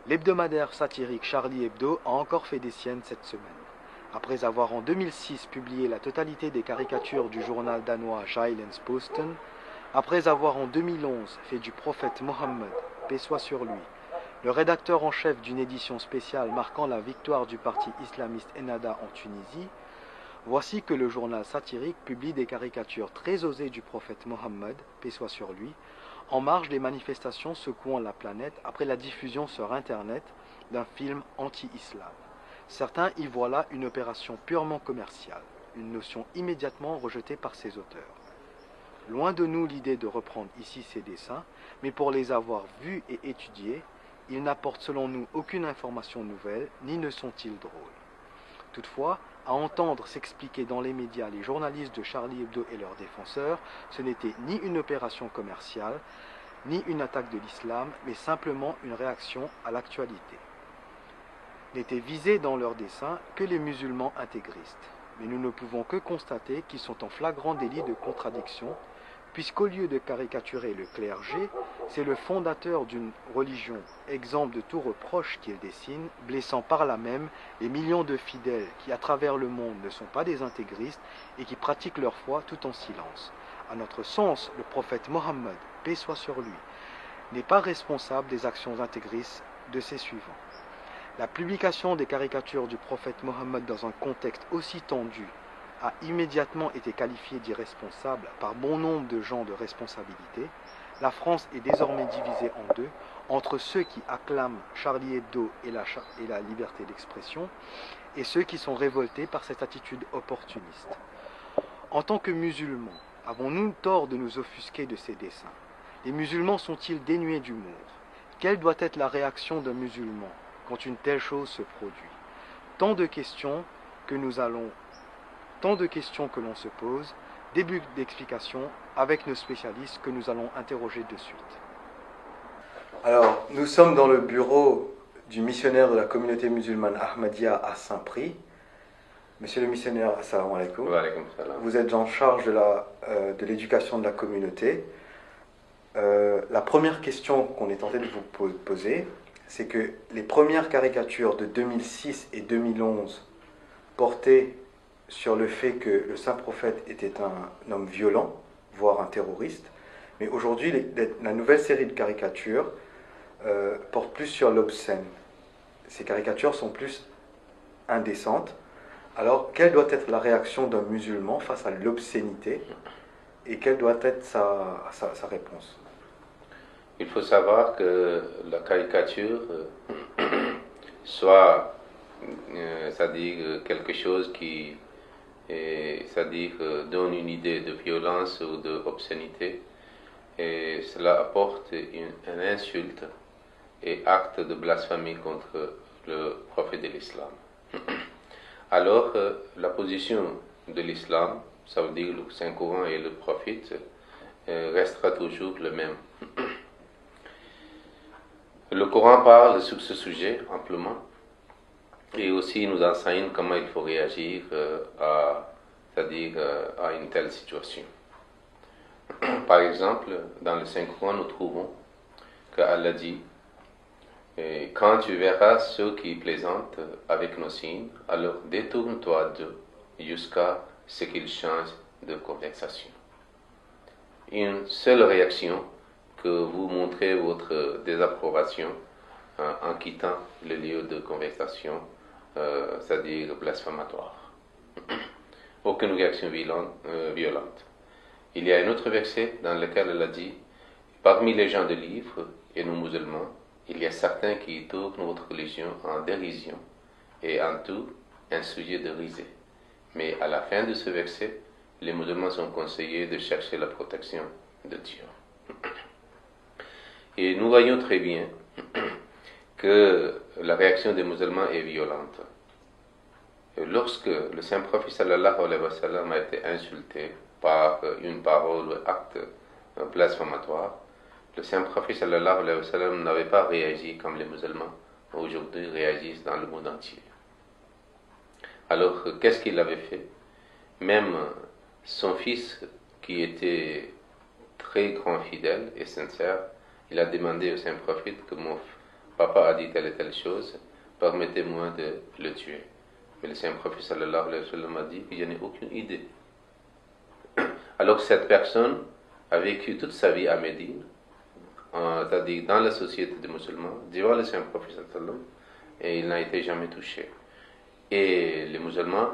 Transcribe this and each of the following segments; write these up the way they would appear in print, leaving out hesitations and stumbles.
L'hebdomadaire satirique Charlie Hebdo a encore fait des siennes cette semaine. Après avoir en 2006 publié la totalité des caricatures du journal danois Jyllands-Posten, après avoir en 2011 fait du prophète Mohammed, paix soit sur lui, le rédacteur en chef d'une édition spéciale marquant la victoire du parti islamiste Ennahda en Tunisie, voici que le journal satirique publie des caricatures très osées du prophète Mohammed, paix soit sur lui, en marge des manifestations secouant la planète après la diffusion sur Internet d'un film anti-islam. Certains y voient là une opération purement commerciale, une notion immédiatement rejetée par ses auteurs. Loin de nous l'idée de reprendre ici ces dessins, mais pour les avoir vus et étudiés, ils n'apportent selon nous aucune information nouvelle, ni ne sont-ils drôles. Toutefois, à entendre s'expliquer dans les médias les journalistes de Charlie Hebdo et leurs défenseurs, ce n'était ni une opération commerciale, ni une attaque de l'islam, mais simplement une réaction à l'actualité. N'étaient visés dans leurs dessins que les musulmans intégristes, mais nous ne pouvons que constater qu'ils sont en flagrant délit de contradiction, puisqu'au lieu de caricaturer le clergé, c'est le fondateur d'une religion, exemple de tout reproche qu'il dessine, blessant par là même les millions de fidèles qui, à travers le monde, ne sont pas des intégristes et qui pratiquent leur foi tout en silence. À notre sens, le prophète Mohammed, paix soit sur lui, n'est pas responsable des actions intégristes de ses suivants. La publication des caricatures du prophète Mohammed dans un contexte aussi tendu a immédiatement été qualifiée d'irresponsable par bon nombre de gens de responsabilité. La France est désormais divisée en deux, entre ceux qui acclament Charlie Hebdo et la liberté d'expression, et ceux qui sont révoltés par cette attitude opportuniste. En tant que musulmans, avons-nous tort de nous offusquer de ces dessins? Les musulmans sont-ils dénués d'humour? Quelle doit être la réaction d'un musulman quand une telle chose se produit? Tant de questions que l'on se pose, début d'explication avec nos spécialistes que nous allons interroger de suite. Alors, nous sommes dans le bureau du missionnaire de la communauté musulmane Ahmadiyya à Saint-Prix. Monsieur le missionnaire, assalamu alaikum. Wa alaikum salam. Vous êtes en charge de l'éducation de la communauté. La première question qu'on est tenté de vous poser, c'est que les premières caricatures de 2006 et 2011 portaient sur le fait que le saint prophète était un homme violent, voire un terroriste. Mais aujourd'hui, la nouvelle série de caricatures porte plus sur l'obscène. Ces caricatures sont plus indécentes. Alors, quelle doit être la réaction d'un musulman face à l'obscénité et quelle doit être sa réponse? Il faut savoir que la caricature soit, c'est-à-dire quelque chose qui, c'est-à-dire donne une idée de violence ou d'obscénité, et cela apporte une insulte et acte de blasphémie contre le prophète de l'islam. Alors, la position de l'islam, ça veut dire le Saint-Coran et le prophète, restera toujours le même. Le Coran parle sur ce sujet amplement et aussi nous enseigne comment il faut réagir c'est-à-dire à une telle situation. Par exemple, dans le Saint-Coran, nous trouvons qu'Allah dit « Quand tu verras ceux qui plaisantent avec nos signes, alors détourne-toi d'eux jusqu'à ce qu'ils changent de conversation. » Une seule réaction que vous montrez votre désapprobation en quittant le lieu de conversation, c'est-à-dire blasphématoire. Aucune réaction violente. Il y a un autre verset dans lequel elle a dit « Parmi les gens de livre et nous musulmans, il y a certains qui tournent notre religion en dérision et en tout un sujet de risée. Mais à la fin de ce verset, les musulmans sont conseillés de chercher la protection de Dieu. » Et nous voyons très bien que la réaction des musulmans est violente. Lorsque le saint prophète sallallahu alayhi wa sallam a été insulté par une parole ou acte blasphématoire, le saint prophète sallallahu alayhi wa sallam n'avait pas réagi comme les musulmans aujourd'hui réagissent dans le monde entier. Alors, qu'est-ce qu'il avait fait? Même son fils, qui était très grand fidèle et sincère, il a demandé au saint prophète que papa a dit telle et telle chose, permettez-moi de le tuer. Mais le Saint-Prophète sallallahu alayhi wa sallam a dit que je n'ai aucune idée. Alors que cette personne a vécu toute sa vie à Médine, c'est-à-dire dans la société des musulmans, devant le Saint-Prophète sallallahu alayhi wa sallam, et il n'a été jamais touché. Et les musulmans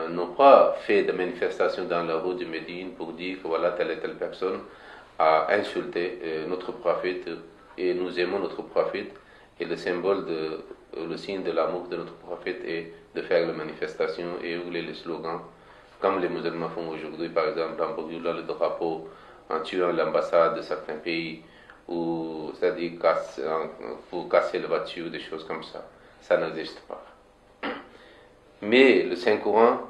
n'ont pas fait de manifestation dans la rue de Médine pour dire que voilà, telle et telle personne a insulté notre prophète et nous aimons notre prophète, et le symbole le signe de l'amour de notre prophète est de faire les manifestations et hurler les slogans comme les musulmans font aujourd'hui, par exemple en brûlant le drapeau, en tuant l'ambassade de certains pays, ou c'est-à-dire pour casser les voitures, des choses comme ça. Ça n'existe pas. Mais le Saint-Coran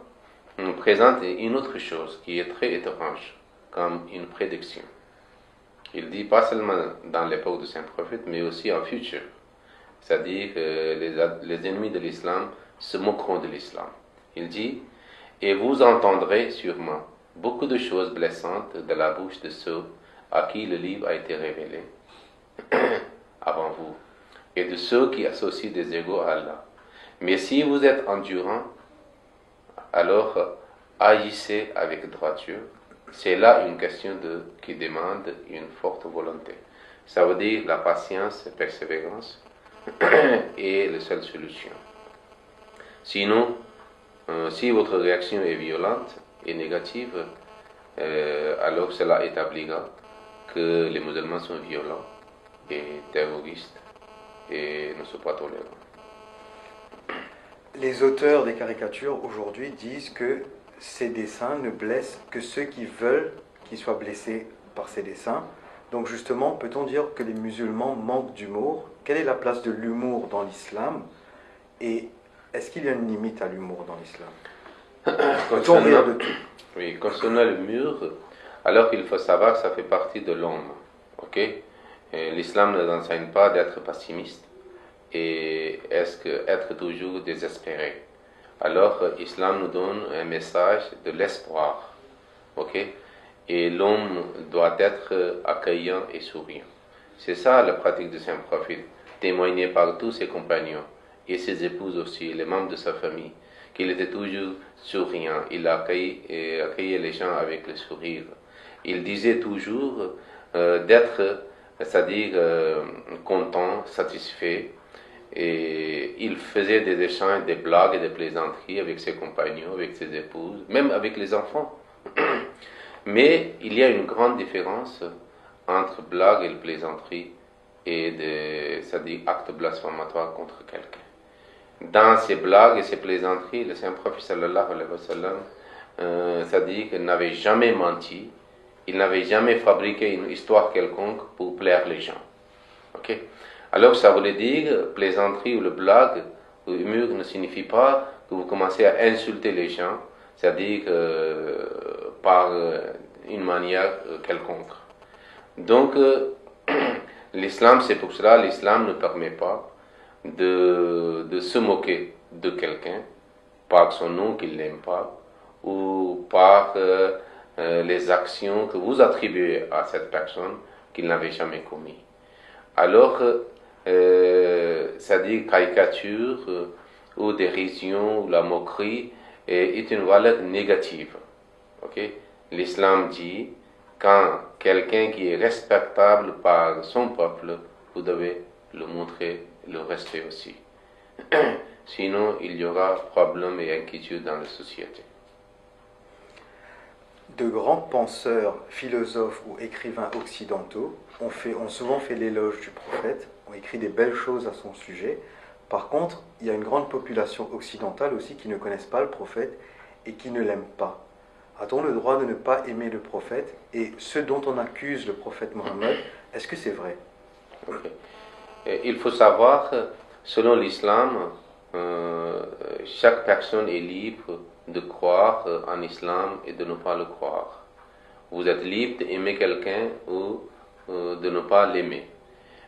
nous présente une autre chose qui est très étrange, comme une prédiction. Il dit pas seulement dans l'époque du Saint-Prophète, mais aussi en futur. C'est-à-dire que les ennemis de l'islam se moqueront de l'islam. Il dit, et vous entendrez sûrement beaucoup de choses blessantes de la bouche de ceux à qui le livre a été révélé avant vous, et de ceux qui associent des égaux à Allah. Mais si vous êtes endurant, alors agissez avec droiture. C'est là une question qui demande une forte volonté. Ça veut dire la patience, la persévérance est la seule solution. Sinon, si votre réaction est violente et négative, alors cela établira que les musulmans sont violents et terroristes et ne sont pas tolérants. Les auteurs des caricatures aujourd'hui disent que ces dessins ne blessent que ceux qui veulent qu'ils soient blessés par ces dessins. Donc justement, peut-on dire que les musulmans manquent d'humour? Quelle est la place de l'humour dans l'islam? Et est-ce qu'il y a une limite à l'humour dans l'islam? Peut-on rire de tout? Oui, concernant le mur, alors il faut savoir que ça fait partie de l'homme. Okay? L'islam ne nous enseigne pas d'être pessimiste et être toujours désespéré. Alors l'islam nous donne un message de l'espoir. Okay? Et l'homme doit être accueillant et souriant. C'est ça la pratique du Saint-Prophète, témoigné par tous ses compagnons et ses épouses aussi, les membres de sa famille, qu'il était toujours souriant. Il accueillait les gens avec le sourire. Il disait toujours d'être, c'est-à-dire content, satisfait. Et il faisait des échanges, des blagues et des plaisanteries avec ses compagnons, avec ses épouses, même avec les enfants. Mais il y a une grande différence entre blague et plaisanterie et c'est-à-dire acte blasphématoire contre quelqu'un. Dans ces blagues et ces plaisanteries, le Saint-Prophète sallallahu alayhi wa sallam, c'est-à-dire qu'il n'avait jamais menti, il n'avait jamais fabriqué une histoire quelconque pour plaire les gens. Okay? Alors ça voulait dire, plaisanterie ou le blague ou humour ne signifie pas que vous commencez à insulter les gens, c'est-à-dire par une manière quelconque. Donc l'islam, c'est pour cela, l'islam ne permet pas de se moquer de quelqu'un par son nom qu'il n'aime pas ou par les actions que vous attribuez à cette personne qu'il n'avait jamais commis. Alors, c'est-à-dire caricature ou dérision ou la moquerie est une valeur négative. Okay? L'islam dit, quand quelqu'un qui est respectable par son peuple, vous devez le montrer le respect aussi. Sinon, il y aura problème et inquiétude dans la société. De grands penseurs, philosophes ou écrivains occidentaux ont souvent fait l'éloge du prophète, ont écrit des belles choses à son sujet. Par contre, il y a une grande population occidentale aussi qui ne connaissent pas le prophète et qui ne l'aiment pas. A-t-on le droit de ne pas aimer le prophète? Et ce dont on accuse le prophète Mohammed, est-ce que c'est vrai? Okay. Il faut savoir, selon l'islam, chaque personne est libre de croire en islam et de ne pas le croire. Vous êtes libre d'aimer quelqu'un ou de ne pas l'aimer.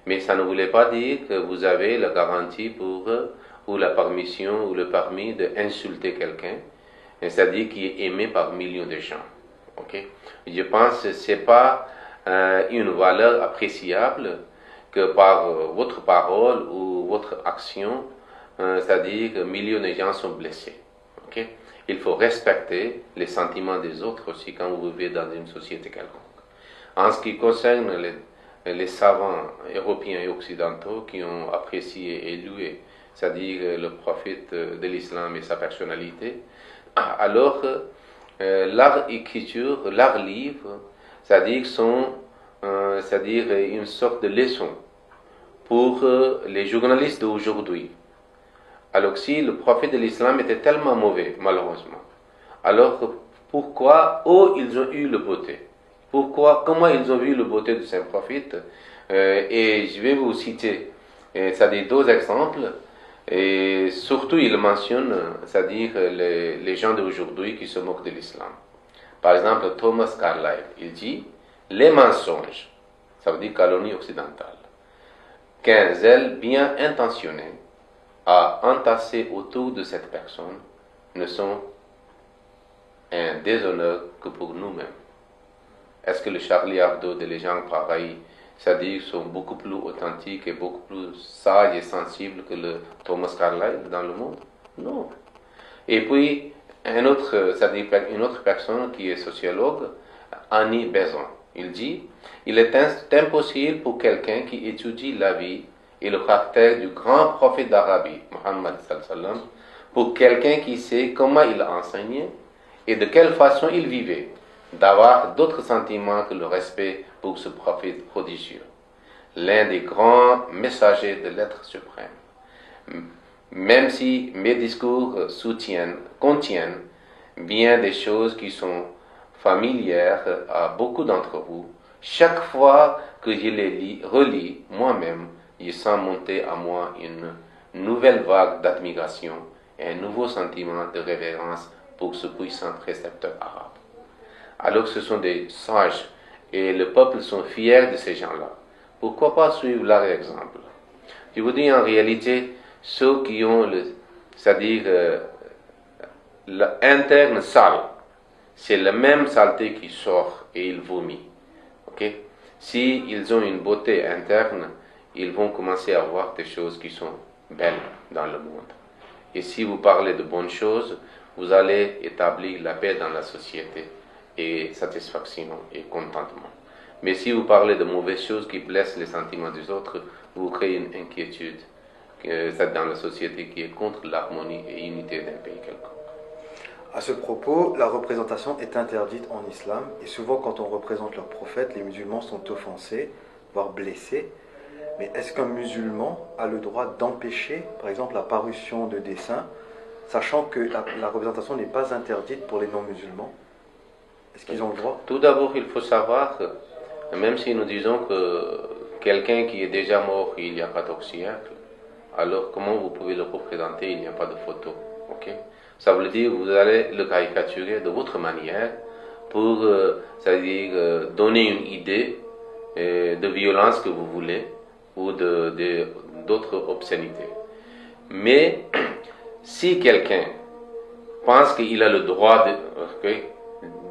Mais ça ne voulait pas dire que vous avez la garantie ou la permission ou le permis d'insulter quelqu'un, c'est-à-dire qui est aimé par millions de gens. Okay? Je pense que ce n'est pas une valeur appréciable que par votre parole ou votre action, c'est-à-dire que millions de gens sont blessés. Okay? Il faut respecter les sentiments des autres aussi quand vous vivez dans une société quelconque. En ce qui concerne les savants européens et occidentaux qui ont apprécié et loué, c'est-à-dire le prophète de l'islam et sa personnalité, alors leur écriture, leurs livres, c'est-à-dire sont c'est-à-dire une sorte de leçon pour les journalistes d'aujourd'hui. Alors si le prophète de l'islam était tellement mauvais, malheureusement, alors pourquoi ils ont eu le beauté? Comment ils ont vu le beauté de saint prophète? Et je vais vous citer, c'est-à-dire 2 exemples. Et surtout, il mentionne, c'est-à-dire les gens d'aujourd'hui qui se moquent de l'islam. Par exemple, Thomas Carlyle, il dit les mensonges, ça veut dire calomnie occidentale, qu'un zèle bien intentionné a entassé autour de cette personne ne sont un déshonneur que pour nous-mêmes. Est-ce que le Charlie Hebdo des gens pareils, c'est-à-dire sont beaucoup plus authentiques et beaucoup plus sages et sensibles que le Thomas Carlyle dans le monde? Non. Et puis, une autre personne qui est sociologue, Annie Besant, il dit il est impossible pour quelqu'un qui étudie la vie et le caractère du grand prophète d'Arabie, Muhammad sallam, pour quelqu'un qui sait comment il a enseigné et de quelle façon il vivait, d'avoir d'autres sentiments que le respect pour ce prophète prodigieux, l'un des grands messagers de l'être suprême. Même si mes discours contiennent bien des choses qui sont familières à beaucoup d'entre vous, chaque fois que je les relis moi-même, je sens monter à moi une nouvelle vague d'admiration et un nouveau sentiment de révérence pour ce puissant précepteur arabe. Alors ce sont des sages et le peuple sont fiers de ces gens-là. Pourquoi pas suivre leur exemple? Je vous dis en réalité, ceux qui ont c'est-à-dire l'interne sale, c'est la même saleté qui sort et ils vomissent. Okay? Si ils ont une beauté interne, ils vont commencer à voir des choses qui sont belles dans le monde. Et si vous parlez de bonnes choses, vous allez établir la paix dans la société et satisfaction et contentement. Mais si vous parlez de mauvaises choses qui blessent les sentiments des autres, vous créez une inquiétude dans la société qui est contre l'harmonie et l'unité d'un pays quelconque. À ce propos, la représentation est interdite en islam et souvent quand on représente leur prophète, les musulmans sont offensés, voire blessés. Mais est-ce qu'un musulman a le droit d'empêcher, par exemple, la parution de dessins, sachant que la représentation n'est pas interdite pour les non-musulmans? Est-ce qu'ils ont le droit? Tout d'abord, il faut savoir que même si nous disons que quelqu'un qui est déjà mort il y a 14 siècles, alors comment vous pouvez le représenter? Il n'y a pas de photo. Okay? Ça veut dire que vous allez le caricaturer de votre manière pour c'est-à-dire, donner une idée de violence que vous voulez ou d'autres obscénités. Mais si quelqu'un pense qu'il a le droit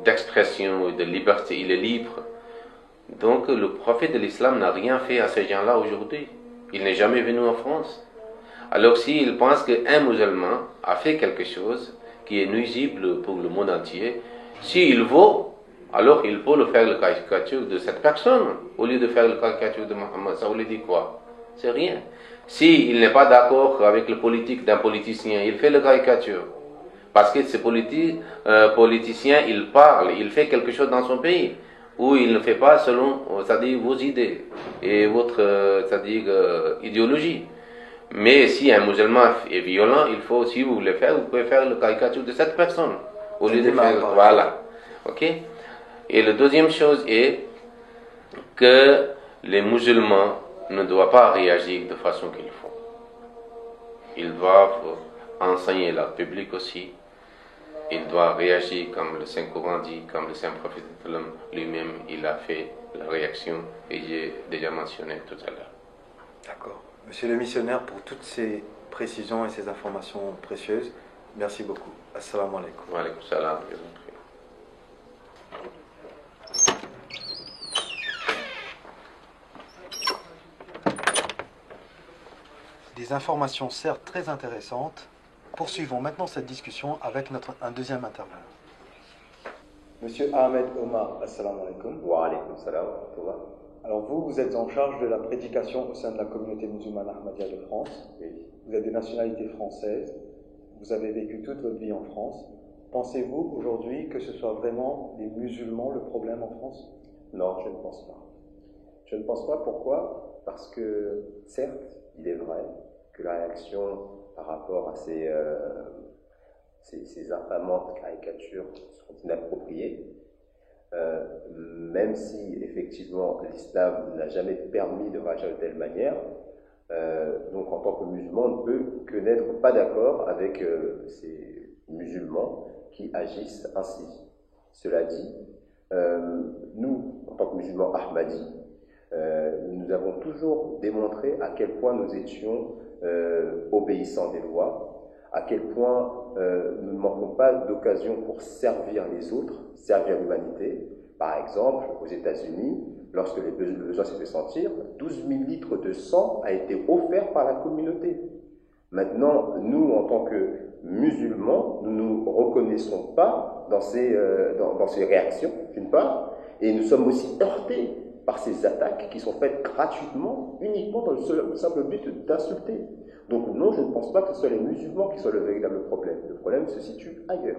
d'expression et de liberté, il est libre. Donc le prophète de l'islam n'a rien fait à ces gens-là aujourd'hui. Il n'est jamais venu en France. Alors s'il pense qu'un musulman a fait quelque chose qui est nuisible pour le monde entier, s'il vaut, alors il faut le faire la caricature de cette personne au lieu de faire la caricature de Mohammed. Ça voulait dire quoi? C'est rien. S'il n'est pas d'accord avec le politique d'un politicien, il fait la caricature. Parce que ce politicien, il parle, il fait quelque chose dans son pays, où il ne fait pas selon, c'est-à-dire vos idées et votre, c'est-à-dire idéologie. Mais si un musulman est violent, il faut, si vous voulez faire, vous pouvez faire la caricature de cette personne, au lieu de faire, voilà. Ok? Et la deuxième chose est que les musulmans ne doivent pas réagir de façon qu'il faut. Ils doivent enseigner leur public aussi. Ils doivent réagir comme le Saint-Coran dit, comme le Saint-Prophète lui-même, il a fait la réaction et j'ai déjà mentionné tout à l'heure. D'accord. Monsieur le missionnaire, pour toutes ces précisions et ces informations précieuses, merci beaucoup. Assalamu alaikum. Wa alaikum salam. Des informations certes très intéressantes. Poursuivons maintenant cette discussion avec un deuxième intervenant. Monsieur Ahmed Omar, assalamu alaikum. Wa alaikum salam. Alors vous êtes en charge de la prédication au sein de la communauté musulmane Ahmadiyya de France. Oui. Vous êtes de nationalité française. Vous avez vécu toute votre vie en France. Pensez-vous aujourd'hui que ce soit vraiment les musulmans le problème en France? Non, je ne pense pas. Je ne pense pas. Pourquoi? Parce que, certes, il est vrai que la réaction par rapport à ces infamantes caricatures sont inappropriées, même si, effectivement, l'islam n'a jamais permis de réagir de telle manière. Donc, en tant que musulman, on ne peut que n'être pas d'accord avec ces musulmans qui agissent ainsi. Cela dit, nous, en tant que musulmans Ahmadis, nous avons toujours démontré à quel point nous étions obéissants des lois, à quel point nous ne manquons pas d'occasion pour servir les autres, servir l'humanité. Par exemple, aux États-Unis, lorsque le besoin s'est fait sentir, 12 000 litres de sang a été offert par la communauté. Maintenant, nous, en tant que musulmans, nous ne nous reconnaissons pas dans ces réactions, d'une part, et nous sommes aussi heurtés par ces attaques qui sont faites gratuitement, uniquement dans le simple but d'insulter. Donc non, je ne pense pas que ce soit les musulmans qui soient le véritable problème. Le problème se situe ailleurs.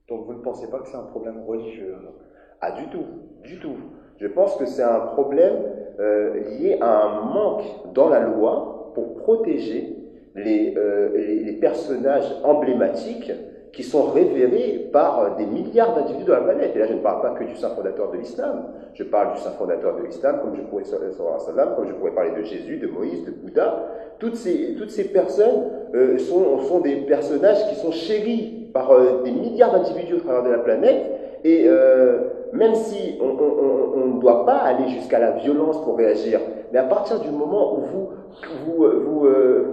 Donc vous ne pensez pas que c'est un problème religieux? Ah, du tout, du tout. Je pense que c'est un problème lié à un manque dans la loi pour protéger les personnages emblématiques qui sont révérés par des milliards d'individus de la planète. Et là, je ne parle pas que du saint fondateur de l'islam. Je parle du saint fondateur de l'islam, comme je pourrais parler de Jésus, de Moïse, de Bouddha. Toutes ces personnes sont des personnages qui sont chéris par des milliards d'individus au travers de la planète. Et même si on ne doit pas aller jusqu'à la violence pour réagir, mais à partir du moment où vous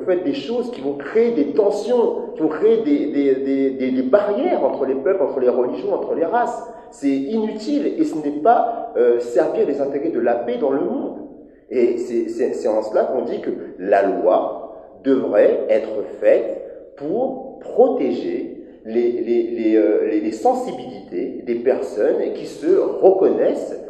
faites des choses qui vont créer des tensions, qui vont créer des barrières entre les peuples, entre les religions, entre les races, c'est inutile et ce n'est pas servir les intérêts de la paix dans le monde. Et c'est en cela qu'on dit que la loi devrait être faite pour protéger les sensibilités des personnes qui se reconnaissent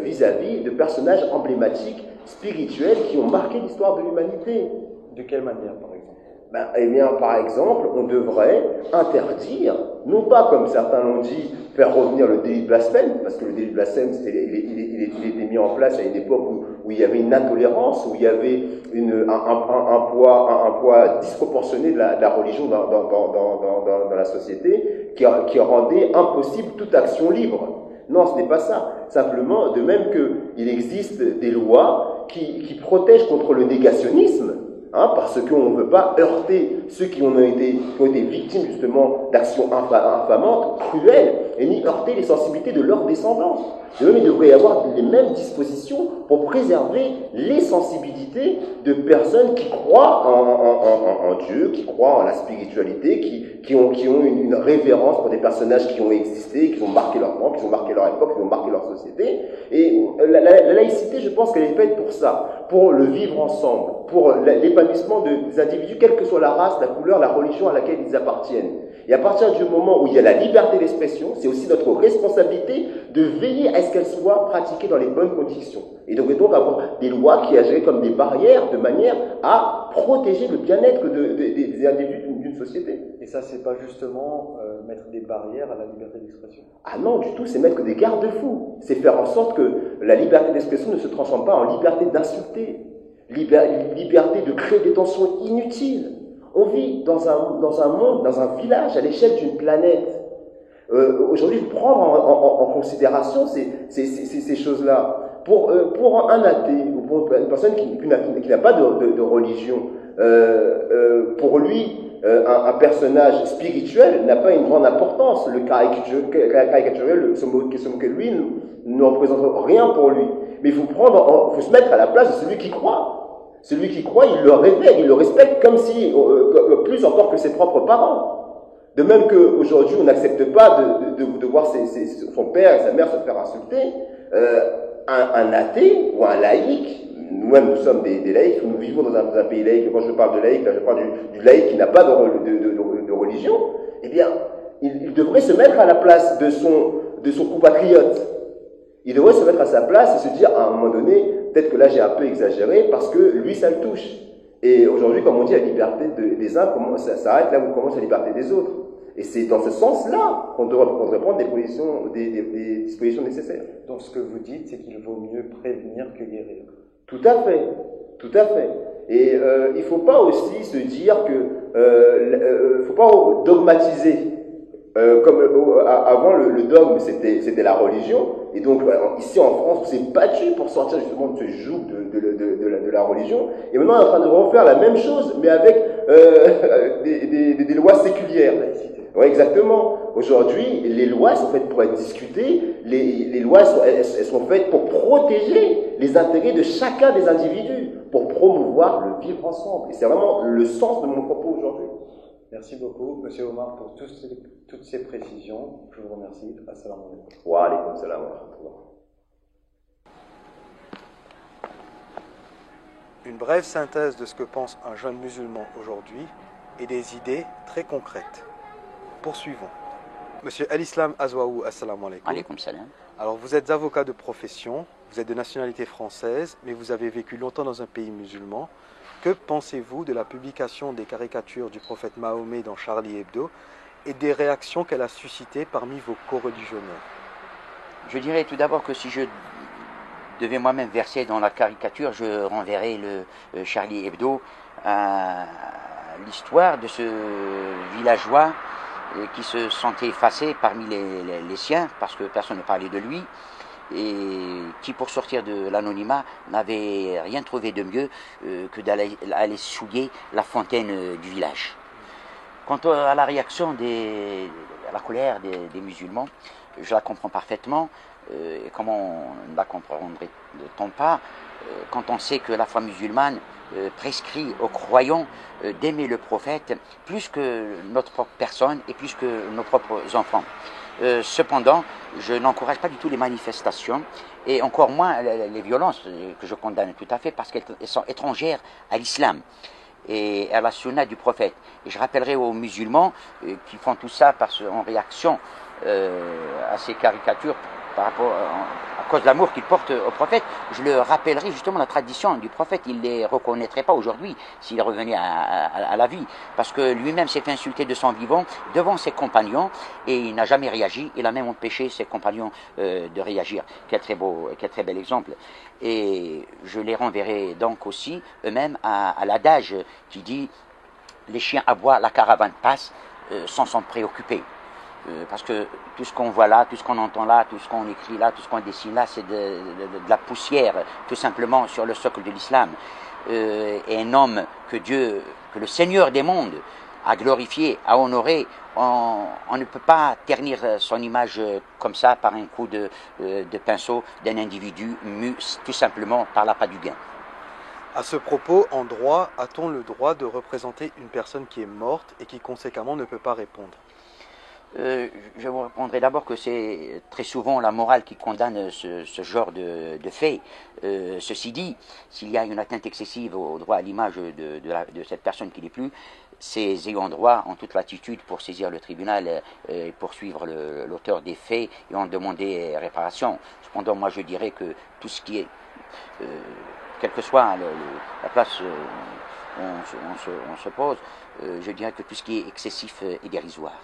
vis-à-vis de personnages emblématiques, spirituels, qui ont marqué l'histoire de l'humanité. De quelle manière, par exemple? Eh bien, par exemple, on devrait interdire, non pas comme certains l'ont dit, faire revenir le délit de blasphème, parce que le délit de blasphème, il était mis en place à une époque où il y avait une intolérance, où il y avait un poids disproportionné de la religion dans la société, qui rendait impossible toute action libre. Non, ce n'est pas ça. Simplement, de même qu'il existe des lois qui protègent contre le négationnisme, parce qu'on ne veut pas heurter ceux qui ont été victimes justement d'actions infamantes, cruelles, et ni heurter les sensibilités de leurs descendants. De même, il devrait y avoir les mêmes dispositions pour préserver les sensibilités de personnes qui croient en Dieu, qui croient en la spiritualité, qui ont une révérence pour des personnages qui ont existé, qui ont marqué leur temps, qui ont marqué leur époque, qui ont marqué leur société. Et la laïcité, je pense qu'elle est faite pour ça, pour le vivre ensemble, pour l'épanouissement des individus, quelle que soit la race, la couleur, la religion à laquelle ils appartiennent. Et à partir du moment où il y a la liberté d'expression, c'est aussi notre responsabilité de veiller à ce qu'elle soit pratiquée dans les bonnes conditions. Et devrait donc avoir des lois qui agiraient comme des barrières de manière à protéger le bien-être des individus d'une société. Et ça, c'est pas justement mettre des barrières à la liberté d'expression? Ah non, du tout, c'est mettre des garde-fous. C'est faire en sorte que la liberté d'expression ne se transforme pas en liberté d'insulter, liberté de créer des tensions inutiles. On vit dans un monde, dans un village, à l'échelle d'une planète. Aujourd'hui, prendre en considération ces choses-là. Pour un athée, ou pour une personne qui n'a pas de religion, pour lui, un personnage spirituel n'a pas une grande importance. Le caricaturel, ce mot que lui, ne représente rien pour lui. Mais il faut se mettre à la place de celui qui croit. Celui qui croit, il le révère, il le respecte comme si, plus encore que ses propres parents. De même qu'aujourd'hui, on n'accepte pas de voir son père et sa mère se faire insulter. Un athée ou un laïc nous-mêmes, nous sommes des laïcs, nous vivons dans un pays laïque. Quand je parle de laïc, là, je parle du laïc qui n'a pas de religion. Eh bien, il devrait se mettre à la place de son compatriote. Il devrait se mettre à sa place et se dire, à un moment donné, peut-être que là j'ai un peu exagéré, parce que lui, ça le touche. Et aujourd'hui, comme on dit, la liberté des uns ça s'arrête là où commence la liberté des autres. Et c'est dans ce sens-là qu'on devrait prendre des dispositions nécessaires. Donc ce que vous dites, c'est qu'il vaut mieux prévenir que guérir. Tout à fait, tout à fait. Et il ne faut pas aussi se dire que, faut pas dogmatiser. Comme avant, le dogme, c'était la religion. Et donc, ici en France, on s'est battu pour sortir justement de ce joug de la religion. Et maintenant, on est en train de refaire la même chose, mais avec des lois séculières. Oui, exactement. Aujourd'hui, les lois sont faites pour être discutées. Les lois, elles sont faites pour protéger les intérêts de chacun des individus, pour promouvoir le vivre ensemble. Et c'est vraiment le sens de mon propos aujourd'hui. Merci beaucoup, Monsieur Omar, pour toutes ces précisions. Je vous remercie. Assalamu alaikum. Wa alaykum salam wa rahmatullah. Une brève synthèse de ce que pense un jeune musulman aujourd'hui et des idées très concrètes. Poursuivons. Monsieur Al-Islam Azwaou, assalamu alaikum. Alaykoum salam. Alors, vous êtes avocat de profession, vous êtes de nationalité française, mais vous avez vécu longtemps dans un pays musulman. Que pensez-vous de la publication des caricatures du prophète Mahomet dans Charlie Hebdo et des réactions qu'elle a suscitées parmi vos co-religionnaires? Je dirais tout d'abord que si je devais moi-même verser dans la caricature, je renverrais le Charlie Hebdo à l'histoire de ce villageois qui se sentait effacé parmi les siens parce que personne ne parlait de lui, et qui, pour sortir de l'anonymat, n'avait rien trouvé de mieux que d'aller souiller la fontaine du village. Quant à la réaction, à la colère des musulmans, je la comprends parfaitement. Et comment ne la comprendrait-on pas quand on sait que la foi musulmane prescrit aux croyants d'aimer le prophète plus que notre propre personne et plus que nos propres enfants. Cependant, je n'encourage pas du tout les manifestations et encore moins les violences que je condamne tout à fait parce qu'elles sont étrangères à l'islam et à la sunna du prophète. Et je rappellerai aux musulmans qui font tout ça en réaction à ces caricatures par rapport à cause de l'amour qu'ils portent au prophète, je leur rappellerai justement la tradition du prophète. Il ne les reconnaîtrait pas aujourd'hui s'il revenait à la vie, parce que lui-même s'est fait insulter de son vivant devant ses compagnons et il n'a jamais réagi. Il a même empêché ses compagnons de réagir. Quel très bel exemple. Et je les renverrai donc aussi eux-mêmes à l'adage qui dit « les chiens aboient, la caravane passe sans s'en préoccuper ». Parce que tout ce qu'on voit là, tout ce qu'on entend là, tout ce qu'on écrit là, tout ce qu'on dessine là, c'est de la poussière, tout simplement, sur le socle de l'islam. Et un homme que le Seigneur des mondes a glorifié, a honoré, on ne peut pas ternir son image comme ça par un coup de pinceau d'un individu mu tout simplement par l'appât du gain. À ce propos, en droit, a-t-on le droit de représenter une personne qui est morte et qui conséquemment ne peut pas répondre? Je vous répondrai d'abord que c'est très souvent la morale qui condamne ce genre de fait. Ceci dit, s'il y a une atteinte excessive au droit à l'image de cette personne qui n'est plus, ces ayants droit ont toute latitude pour saisir le tribunal et poursuivre l'auteur des faits et en demander réparation. Cependant, moi je dirais que tout ce qui est, quelle que soit la place où on se pose, je dirais que tout ce qui est excessif est dérisoire.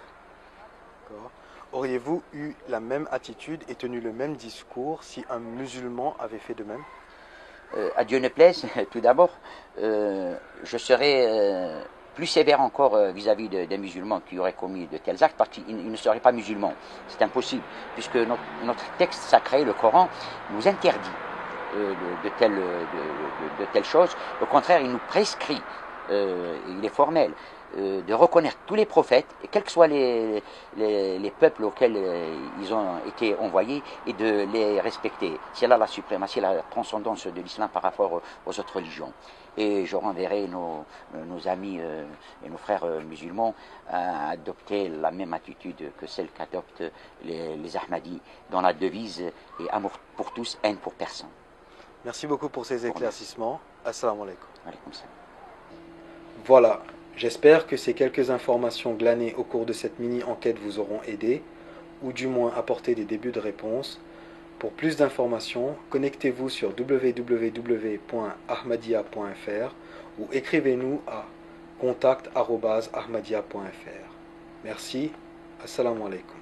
Auriez-vous eu la même attitude et tenu le même discours si un musulman avait fait de même? À Dieu ne plaise, tout d'abord, je serais plus sévère encore vis-à-vis des musulmans qui auraient commis de tels actes parce qu'ils ne seraient pas musulmans. C'est impossible, puisque notre texte sacré, le Coran, nous interdit de telles choses. Au contraire, il nous prescrit, il est formel, de reconnaître tous les prophètes, quels que soient les peuples auxquels ils ont été envoyés, et de les respecter. C'est là la suprématie, la transcendance de l'islam par rapport aux autres religions. Et je renverrai nos amis et nos frères musulmans à adopter la même attitude que celle qu'adoptent les Ahmadis, dont la devise est amour pour tous, haine pour personne. Merci beaucoup pour ces éclaircissements. Assalamu alaikum. Alaykoum salam. Voilà, j'espère que ces quelques informations glanées au cours de cette mini-enquête vous auront aidé, ou du moins apporté des débuts de réponse. Pour plus d'informations, connectez-vous sur www.ahmadiyya.fr ou écrivez-nous à contact@ahmadiyya.fr. Merci, assalamu alaikum.